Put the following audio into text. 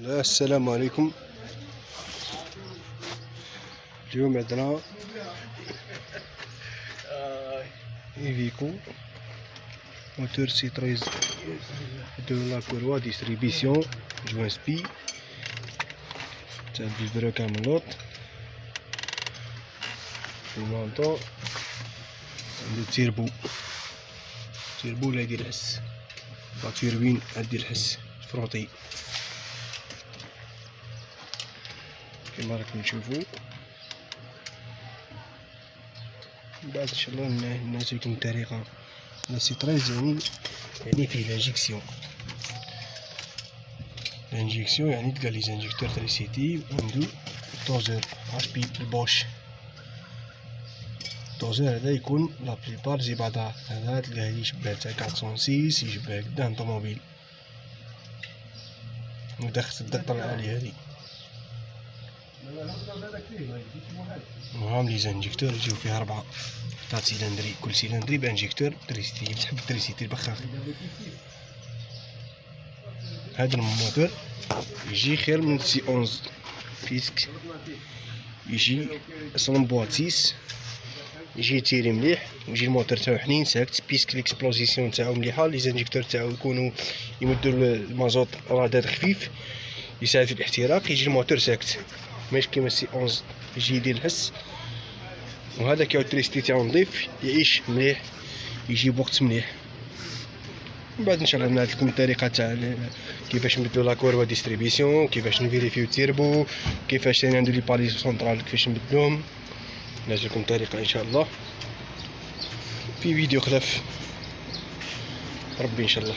السلام عليكم. اليوم عندنا ايفيكو موتور سي 13 دو لا كوروا ديستريبيسيون جوان سبي تاع الفيفرو كاملوط المونطو عندو تيربو لا يدير الحس لا تيربين يدير الحس فروطي كما راكم تشوفوا. بعد ان شاء الله نعطي لكم الطريقه لا سي 13 يعني فيه لانجيكسيون يعني تلقى لي زانجيكتور تريسيتي عنده دوزور اش بي البوش. الدوزور هذا يكون لا بليبار زي بعضها، هذا تلقاه يشبه تاع 406 يشبه قدام طوموبيل ودخل الدقة العالية هذي. وهام لي زانجيكتور يجيو فيه 4 تاع سيلندري، كل سيلندري بانجيكتور تريسيتي تحب التريسيتي البخاخ. هذا الموتور يجي خير من سي 11 بيسك يجي اصلا بواط 6 يجي تيري مليح ويجي الموتور تاعو حنين ساكت بيسك ليكسبلوزيسيون تاعو مليحه. لي زانجيكتور تاعو يكونوا يمدوا المازوت رادات خفيف يساعد في الاحتراق. يجي الموتور ساكت ماشي كيما سي 11 يجي يدير الحس. وهذا كيعود التريستي تاعو نظيف يعيش مليح يجيب وقت مليح. من بعد ان شاء الله نعطيكم الطريقه تاع كيفاش نبدلو لا كوروا ديستريبيسيون، كيفاش نفيريفيو التيربو، كيفاش ثاني نديرو لي بالي سونطرال كيفاش نبدلوهم. نعطيكم الطريقه ان شاء الله في فيديو خلف ربي ان شاء الله.